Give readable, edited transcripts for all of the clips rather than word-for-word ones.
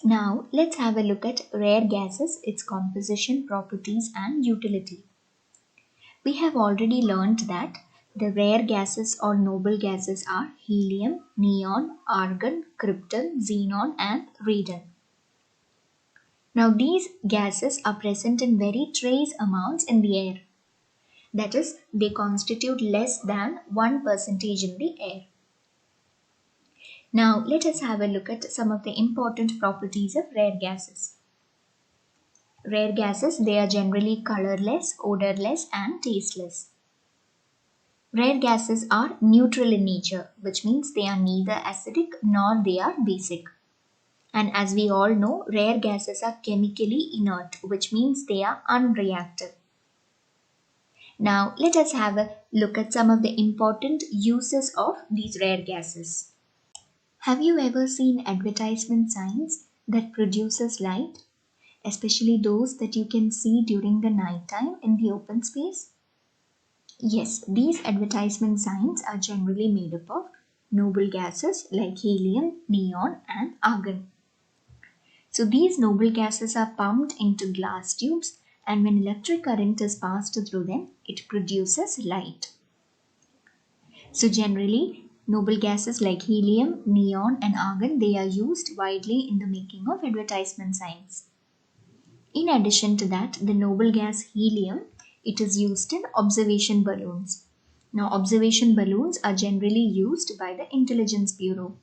Now let's have a look at rare gases, its composition, properties and utility. We have already learned that the rare gases or noble gases are helium, neon, argon, krypton, xenon and radon. Now these gases are present in very trace amounts in the air. That is, they constitute less than 1% in the air. Now let us have a look at some of the important properties of rare gases. Rare gases, they are generally colorless, odorless and tasteless. Rare gases are neutral in nature, which means they are neither acidic nor they are basic. And as we all know, rare gases are chemically inert, which means they are unreactive. Now let us have a look at some of the important uses of these rare gases. Have you ever seen advertisement signs that produces light, especially those that you can see during the night time in the open space? Yes, these advertisement signs are generally made up of noble gases like helium, neon and argon. So these noble gases are pumped into glass tubes, and when electric current is passed through them, it produces light. So generally, noble gases like helium, neon and argon, they are used widely in the making of advertisement signs. In addition to that, the noble gas helium, it is used in observation balloons. Now, observation balloons are generally used by the Intelligence Bureau.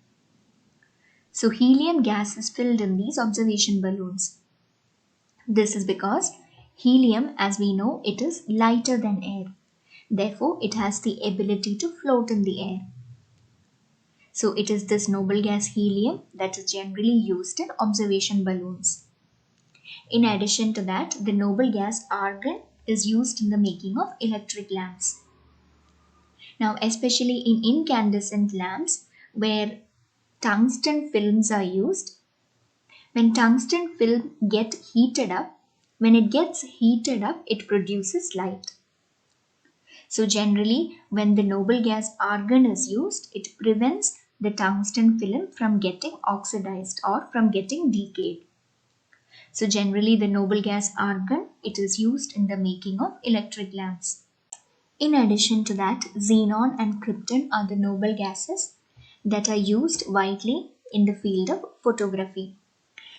So, helium gas is filled in these observation balloons. This is because helium, as we know, it is lighter than air. Therefore, it has the ability to float in the air. So, it is this noble gas helium that is generally used in observation balloons. In addition to that, the noble gas argon is used in the making of electric lamps. Now, especially in incandescent lamps where tungsten films are used, when tungsten film gets heated up, it produces light. So generally, when the noble gas argon is used, it prevents the tungsten film from getting oxidized or from getting decayed. So generally the noble gas argon, it is used in the making of electric lamps. In addition to that, xenon and krypton are the noble gases that are used widely in the field of photography.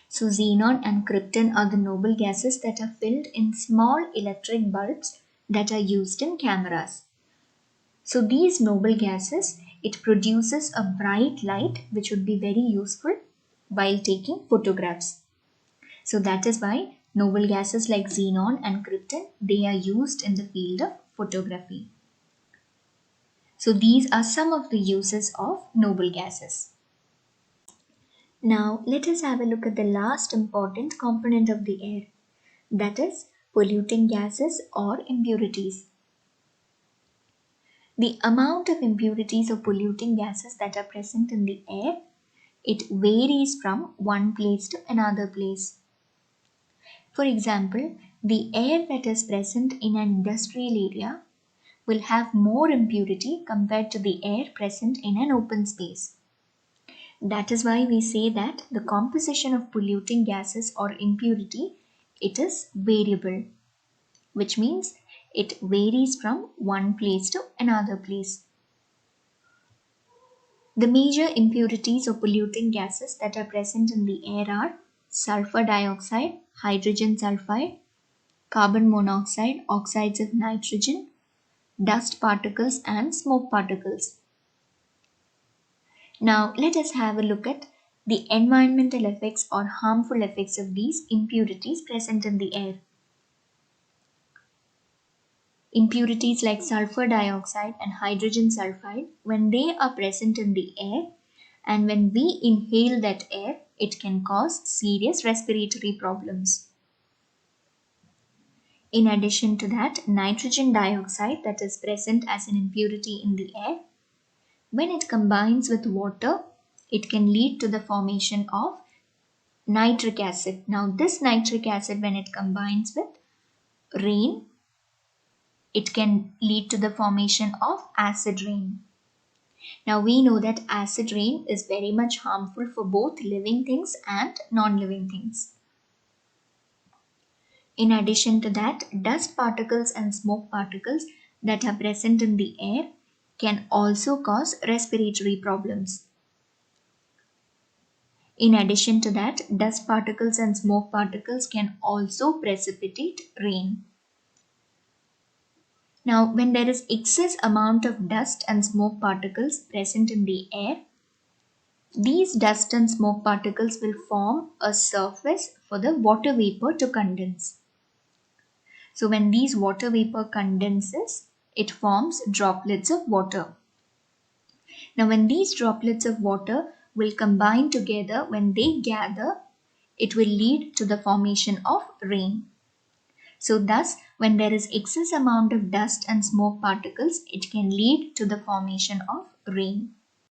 So xenon and krypton are the noble gases that are filled in small electric bulbs that are used in cameras. So these noble gases, it produces a bright light which would be very useful while taking photographs. So that is why noble gases like xenon and krypton, they are used in the field of photography. So these are some of the uses of noble gases. Now let us have a look at the last important component of the air, that is polluting gases or impurities. The amount of impurities or polluting gases that are present in the air, it varies from one place to another place. For example, the air that is present in an industrial area will have more impurity compared to the air present in an open space. That is why we say that the composition of polluting gases or impurity, it is variable, which means it varies from one place to another place. The major impurities or polluting gases that are present in the air are sulfur dioxide, hydrogen sulfide, carbon monoxide, oxides of nitrogen, dust particles and smoke particles. Now let us have a look at the environmental effects or harmful effects of these impurities present in the air. Impurities like sulfur dioxide and hydrogen sulfide, when they are present in the air and when we inhale that air, it can cause serious respiratory problems. In addition to that, nitrogen dioxide that is present as an impurity in the air, when it combines with water, it can lead to the formation of nitric acid. Now this nitric acid, when it combines with rain, it can lead to the formation of acid rain. Now we know that acid rain is very much harmful for both living things and non-living things. In addition to that, dust particles and smoke particles that are present in the air can also cause respiratory problems. In addition to that, dust particles and smoke particles can also precipitate rain. Now, when there is excess amount of dust and smoke particles present in the air, these dust and smoke particles will form a surface for the water vapor to condense. So when these water vapor condenses, it forms droplets of water. Now when these droplets of water will combine together, when they gather, it will lead to the formation of rain. So thus, when there is excess amount of dust and smoke particles, it can lead to the formation of rain.